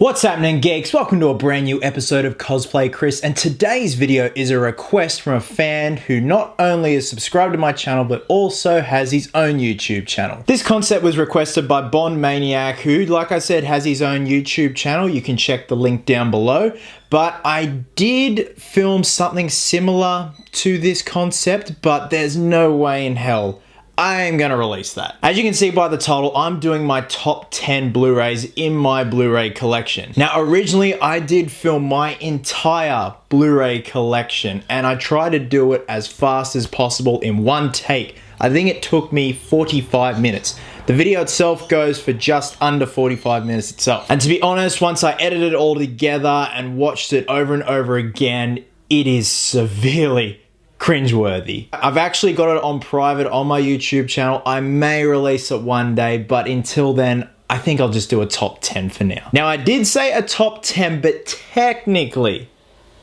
What's happening, geeks? Welcome to a brand new episode of Cosplay Chris, and today's video is a request from a fan who not only is subscribed to my channel but also has his own YouTube channel. This concept was requested by Bond Maniac, who, like I said, has his own YouTube channel. You can check the link down below. But I did film something similar to this concept, but there's no way in hell I am going to release that. As you can see by the title, I'm doing my top 10 Blu-rays in my Blu-ray collection. Now, originally I did film my entire Blu-ray collection, and I tried to do it as fast as possible in one take. I think it took me 45 minutes. The video itself goes for just under 45 minutes itself. And to be honest, once I edited it all together and watched it over and over again, it is severely cringeworthy. I've actually got it on private on my YouTube channel. I may release it one day, but until then, I think I'll just do a top 10 for now. Now, I did say a top 10, but technically,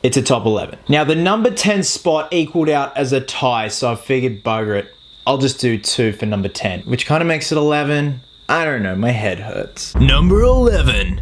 it's a top 11. Now, the number 10 spot equaled out as a tie, so I figured bugger it. I'll just do 2 for number 10, which kind of makes it 11. I don't know, my head hurts. Number 11.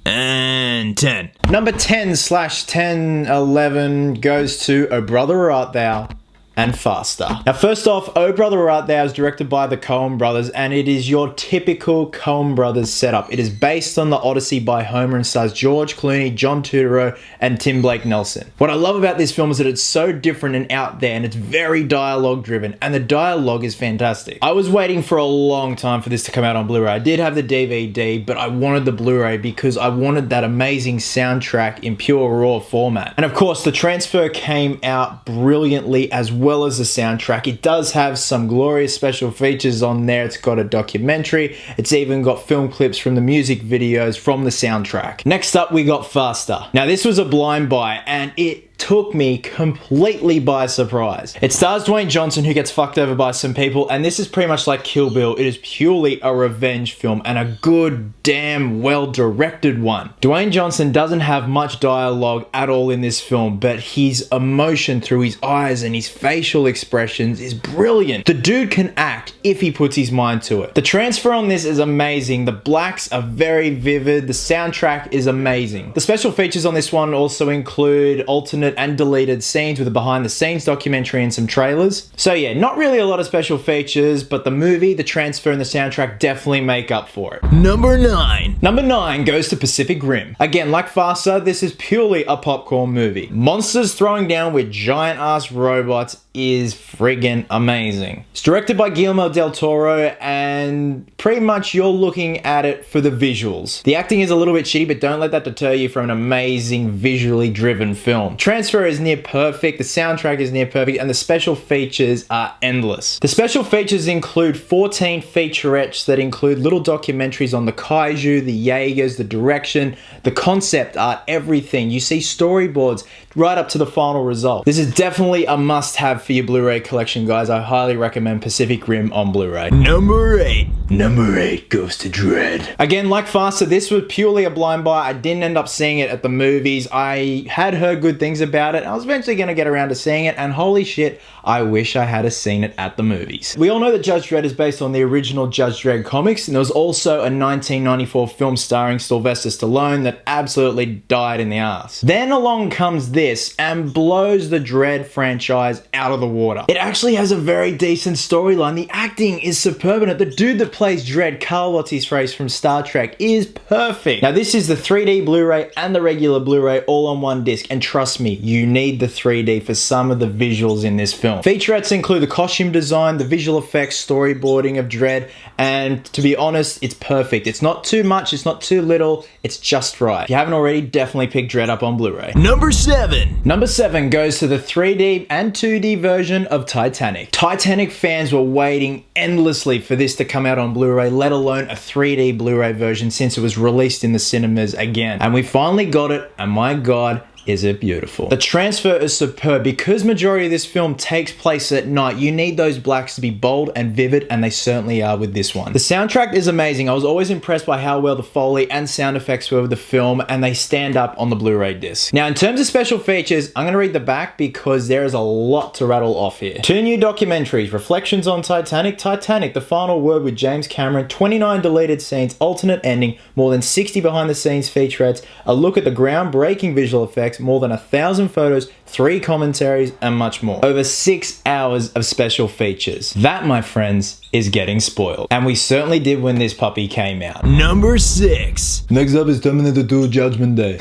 And 10. Number 10/10/11 goes to Oh Brother Where Art Thou and Faster. Now, first off, Oh Brother Where Art Thou is directed by the Coen brothers, and it is your typical Coen brothers setup. It is based on the Odyssey by Homer and stars George Clooney, John Turturro, and Tim Blake Nelson. What I love about this film is that it's so different and out there, and it's very dialogue driven, and the dialogue is fantastic. I was waiting for a long time for this to come out on Blu-ray. I did have the DVD, but I wanted the Blu-ray because I wanted that amazing soundtrack in pure raw format. And of course, the transfer came out brilliantly as well as the soundtrack. It does have some glorious special features on there. It's got a documentary. It's even got film clips from the music videos from the soundtrack. Next up, we got Faster. Now, this was a blind buy, and it took me completely by surprise. It stars Dwayne Johnson, who gets fucked over by some people, and this is pretty much like Kill Bill. It is purely a revenge film, and a good damn well directed one. Dwayne Johnson doesn't have much dialogue at all in this film, but his emotion through his eyes and his facial expressions is brilliant. The dude can act if he puts his mind to it. The transfer on this is amazing. The blacks are very vivid. The soundtrack is amazing. The special features on this one also include alternate and deleted scenes with a behind the scenes documentary and some trailers. So yeah, not really a lot of special features, but the movie, the transfer, and the soundtrack definitely make up for it. Number 9. Number 9 goes to Pacific Rim. Again, like Faster, this is purely a popcorn movie. Monsters throwing down with giant ass robots is friggin' amazing. It's directed by Guillermo del Toro, and pretty much you're looking at it for the visuals. The acting is a little bit shitty, but don't let that deter you from an amazing visually driven film. Transfer is near perfect, the soundtrack is near perfect, and the special features are endless. The special features include 14 featurettes that include little documentaries on the kaiju, the Jaegers, the direction, the concept art, everything. You see storyboards right up to the final result. This is definitely a must-have for your Blu-ray collection, guys. I highly recommend Pacific Rim on Blu-ray. Number 8. Number 8 goes to Dread. Again, like Faster, this was purely a blind buy. I didn't end up seeing it at the movies. I had heard good things about it. I was eventually going to get around to seeing it, and holy shit, I wish I had seen it at the movies. We all know that Judge Dredd is based on the original Judge Dredd comics, and there was also a 1994 film starring Sylvester Stallone that absolutely died in the ass. Then along comes this and blows the Dredd franchise out of the water. It actually has a very decent storyline. The acting is superb in it. The dude that plays Dredd, Carl what's-his-face from Star Trek, is perfect. Now, this is the 3D Blu-ray and the regular Blu-ray all on one disc, and trust me, you need the 3D for some of the visuals in this film. Featurettes include the costume design, the visual effects, storyboarding of Dredd, and to be honest, it's perfect. It's not too much, it's not too little, it's just right. If you haven't already, definitely pick Dredd up on Blu-ray. Number 7. Number 7 goes to the 3D and 2D version of Titanic. Titanic fans were waiting endlessly for this to come out on Blu-ray, let alone a 3D Blu-ray version, since it was released in the cinemas again. And we finally got it, and my god, is it beautiful. The transfer is superb. Because majority of this film takes place at night, you need those blacks to be bold and vivid, and they certainly are with this one. The soundtrack is amazing. I was always impressed by how well the Foley and sound effects were with the film, and they stand up on the Blu-ray disc. Now, in terms of special features, I'm going to read the back because there is a lot to rattle off here. 2 new documentaries, Reflections on Titanic, The Final Word with James Cameron, 29 deleted scenes, alternate ending, more than 60 behind-the-scenes featurettes, a look at the groundbreaking visual effects, more than 1,000 photos, 3 commentaries, and much more. Over 6 hours of special features. That, my friends, is getting spoiled. And we certainly did when this puppy came out. Number 6. Next up is Terminator 2 Judgment Day.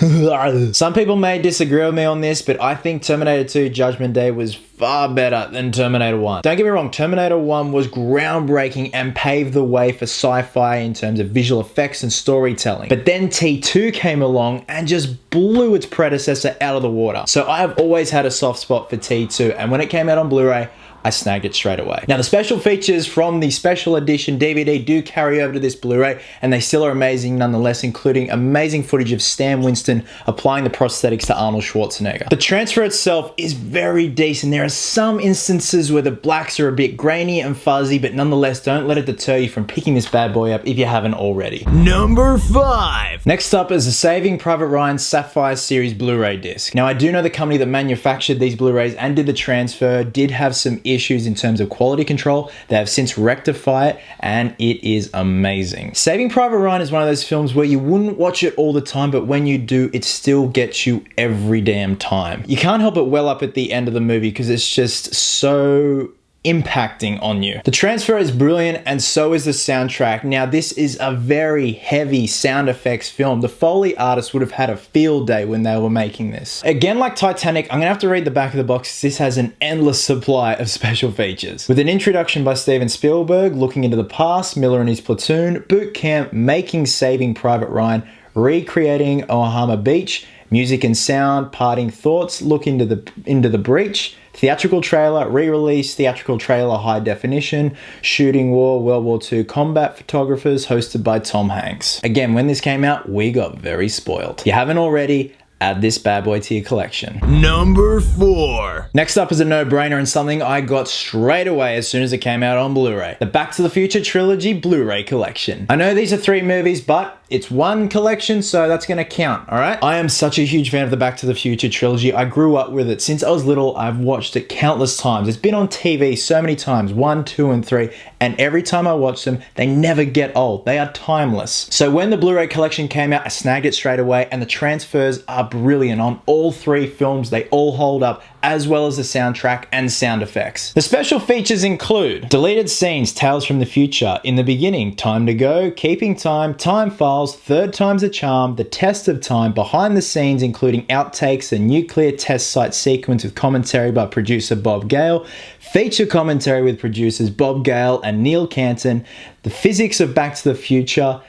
Some people may disagree with me on this, but I think Terminator 2 Judgment Day was far better than Terminator 1. Don't get me wrong, Terminator 1 was groundbreaking and paved the way for sci-fi in terms of visual effects and storytelling. But then T2 came along and just blew its predecessor out of the water. So I have always had a soft spot for T2, and when it came out on Blu-ray, I snagged it straight away. Now, the special features from the special edition DVD do carry over to this Blu-ray, and they still are amazing nonetheless, including amazing footage of Stan Winston applying the prosthetics to Arnold Schwarzenegger. The transfer itself is very decent. There are some instances where the blacks are a bit grainy and fuzzy, but nonetheless, don't let it deter you from picking this bad boy up if you haven't already. Number 5. Next up is the Saving Private Ryan Sapphire Series Blu-ray disc. Now, I do know the company that manufactured these Blu-rays and did the transfer did have some issues in terms of quality control. They have since rectified it, and it is amazing. Saving Private Ryan is one of those films where you wouldn't watch it all the time, but when you do, it still gets you every damn time. You can't help but well up at the end of the movie because it's just so impacting on you. The transfer is brilliant, and so is the soundtrack. Now, this is a very heavy sound effects film. The Foley artists would have had a field day when they were making this. Again, like Titanic, I'm gonna have to read the back of the box. This has an endless supply of special features. With an introduction by Steven Spielberg, looking into the past, Miller and his platoon, boot camp, making Saving Private Ryan, recreating Ohama Beach, music and sound, parting thoughts, look into the breach, theatrical trailer, re-release, theatrical trailer, high definition, shooting war, World War II combat photographers, hosted by Tom Hanks. Again, when this came out, we got very spoiled. If you haven't already, add this bad boy to your collection. Number 4. Next up is a no-brainer and something I got straight away as soon as it came out on Blu-ray. The Back to the Future Trilogy Blu-ray Collection. I know these are 3 movies, but it's one collection, so that's gonna count, all right? I am such a huge fan of the Back to the Future trilogy. I grew up with it. Since I was little, I've watched it countless times. It's been on TV so many times, 1, 2, and 3, and every time I watch them, they never get old. They are timeless. So when the Blu-ray collection came out, I snagged it straight away, and the transfers are brilliant on all 3 films. They all hold up, as well as the soundtrack and sound effects. The special features include deleted scenes, Tales from the Future, In the Beginning, Time to Go, Keeping Time, Time Files, Third Time's a Charm, The Test of Time, behind the scenes including outtakes, a nuclear test site sequence with commentary by producer Bob Gale, feature commentary with producers Bob Gale and Neil Canton, the physics of Back to the Future,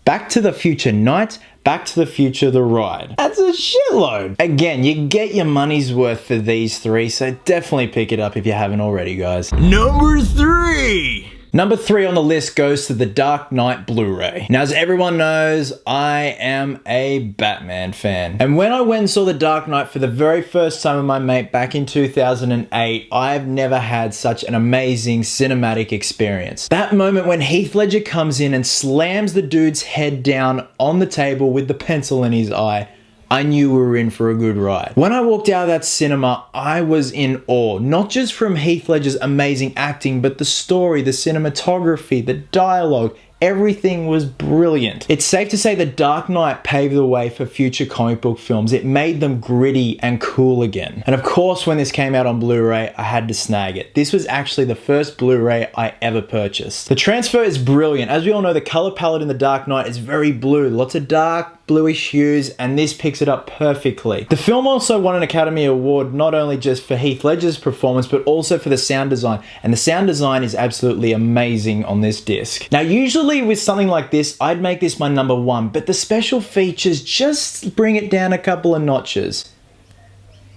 Back to the Future Night, Back to the Future The Ride. That's a shitload. Again, you get your money's worth for these 3, so definitely pick it up if you haven't already, guys. Number 3. Number 3 on the list goes to the Dark Knight Blu-ray. Now, as everyone knows, I am a Batman fan. And when I went and saw the Dark Knight for the very first time with my mate back in 2008, I've never had such an amazing cinematic experience. That moment when Heath Ledger comes in and slams the dude's head down on the table with the pencil in his eye, I knew we were in for a good ride. When I walked out of that cinema, I was in awe, not just from Heath Ledger's amazing acting, but the story, the cinematography, the dialogue. Everything was brilliant. It's safe to say The Dark Knight paved the way for future comic book films. It made them gritty and cool again. And of course, when this came out on Blu-ray, I had to snag it. This was actually the first Blu-ray I ever purchased. The transfer is brilliant. As we all know, the color palette in The Dark Knight is very blue. Lots of dark, bluish hues, and this picks it up perfectly. The film also won an Academy Award not only just for Heath Ledger's performance, but also for the sound design. And the sound design is absolutely amazing on this disc. Now, usually with something like this, I'd make this my number 1, but the special features just bring it down a couple of notches.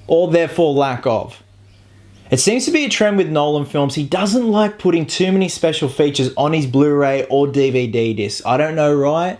Or therefore lack of. It seems to be a trend with Nolan films. He doesn't like putting too many special features on his Blu-ray or DVD disc. I don't know, right?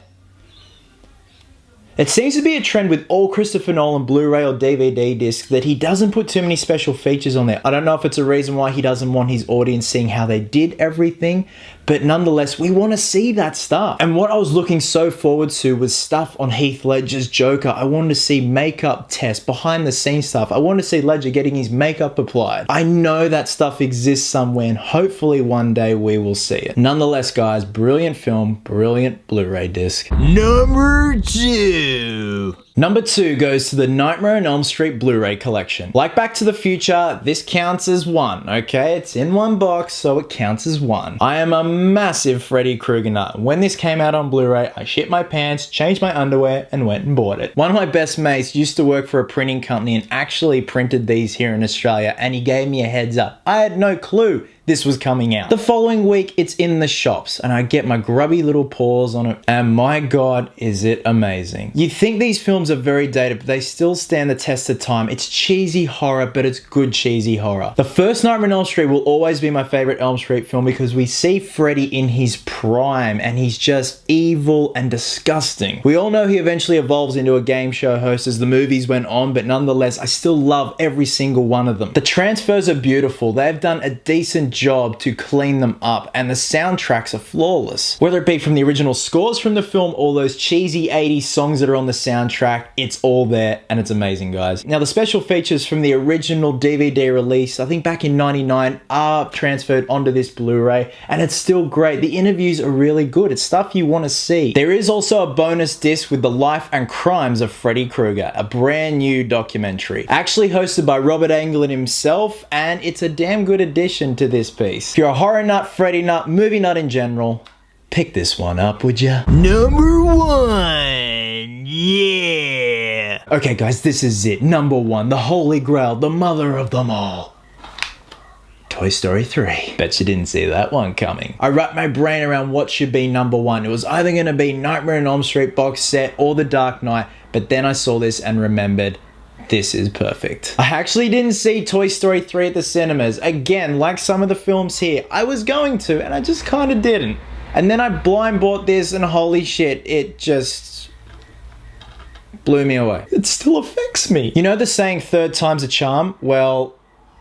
It seems to be a trend with all Christopher Nolan Blu-ray or DVD discs that he doesn't put too many special features on there. I don't know if it's a reason why he doesn't want his audience seeing how they did everything, but nonetheless, we want to see that stuff. And what I was looking so forward to was stuff on Heath Ledger's Joker. I wanted to see makeup tests, behind the scenes stuff. I wanted to see Ledger getting his makeup applied. I know that stuff exists somewhere, and hopefully one day we will see it. Nonetheless, guys, brilliant film, brilliant Blu-ray disc. Number 2. Number 2 goes to the Nightmare on Elm Street Blu-ray collection. Like Back to the Future, this counts as 1, okay? It's in one box, so it counts as 1. I am a massive Freddy Krueger nut. When this came out on Blu-ray, I shit my pants, changed my underwear, and went and bought it. One of my best mates used to work for a printing company and actually printed these here in Australia, and he gave me a heads up. I had no clue this was coming out. The following week, it's in the shops, and I get my grubby little paws on it, and my God, is it amazing. You think these films are very dated, but they still stand the test of time. It's cheesy horror, but it's good cheesy horror. The first Nightmare on Elm Street will always be my favorite Elm Street film because we see Freddy in his prime, and he's just evil and disgusting. We all know he eventually evolves into a game show host as the movies went on, but nonetheless, I still love every single one of them. The transfers are beautiful. They've done a decent job to clean them up, and the soundtracks are flawless. Whether it be from the original scores from the film or those cheesy 80s songs that are on the soundtrack, it's all there, and it's amazing, guys. Now, the special features from the original DVD release, I think back in '99, are transferred onto this Blu-ray, and it's still great. The interviews are really good. It's stuff you want to see. There is also a bonus disc with the life and crimes of Freddy Krueger, a brand new documentary, actually hosted by Robert Englund himself, and it's a damn good addition to this piece. If you're a horror nut, Freddy nut, movie nut in general, pick this one up, would ya? Number 1, yeah. Okay, guys, this is it. Number 1, the Holy Grail, the mother of them all. Toy Story 3. Bet you didn't see that one coming. I wrapped my brain around what should be number 1. It was either going to be Nightmare on Elm Street box set or The Dark Knight, but then I saw this and remembered, this is perfect. I actually didn't see Toy Story 3 at the cinemas. Again, like some of the films here, I was going to, and I just kind of didn't. And then I blind bought this, and holy shit, it just blew me away. It still affects me. You know the saying, third time's a charm? Well,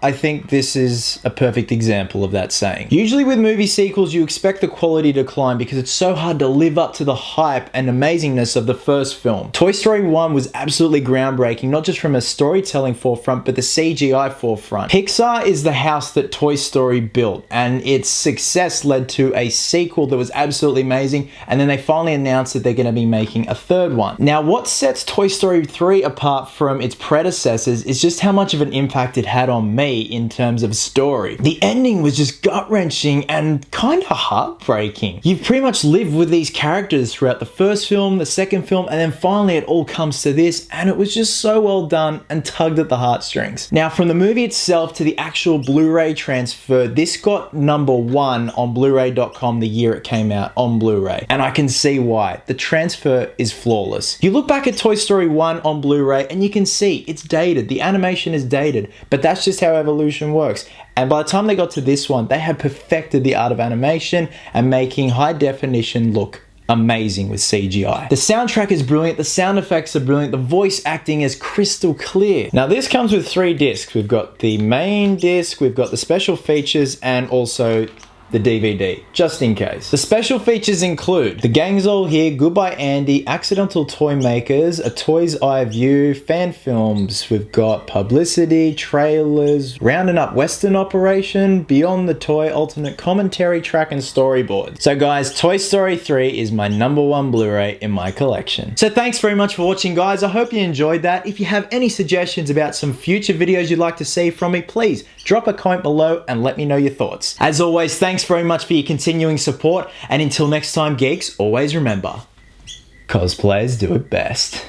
I think this is a perfect example of that saying. Usually with movie sequels, you expect the quality to climb because it's so hard to live up to the hype and amazingness of the first film. Toy Story 1 was absolutely groundbreaking, not just from a storytelling forefront, but the CGI forefront. Pixar is the house that Toy Story built, and its success led to a sequel that was absolutely amazing, and then they finally announced that they're going to be making a third one. Now, what sets Toy Story 3 apart from its predecessors is just how much of an impact it had on me in terms of story. The ending was just gut-wrenching and kind of heartbreaking. You've pretty much lived with these characters throughout the first film, the second film, and then finally it all comes to this, and it was just so well done and tugged at the heartstrings. Now, from the movie itself to the actual Blu-ray transfer, this got number 1 on Blu-ray.com the year it came out on Blu-ray, and I can see why. The transfer is flawless. You look back at Toy Story 1 on Blu-ray and you can see it's dated. The animation is dated, but that's just how evolution works. And by the time they got to this one, they had perfected the art of animation and making high definition look amazing with CGI. The soundtrack is brilliant, the sound effects are brilliant, the voice acting is crystal clear. Now this comes with 3 discs. We've got the main disc, we've got the special features, and also the DVD, just in case. The special features include The Gang's All Here, Goodbye Andy, Accidental Toy Makers, A Toy's Eye View, fan films. We've got publicity, trailers, Rounding Up Western Operation, Beyond the Toy, alternate commentary track, and storyboard. So guys, Toy Story 3 is my number 1 Blu-ray in my collection. So thanks very much for watching, guys. I hope you enjoyed that. If you have any suggestions about some future videos you'd like to see from me, please drop a comment below and let me know your thoughts. As always, thanks very much for your continuing support, and until next time, geeks, always remember, cosplayers do it best.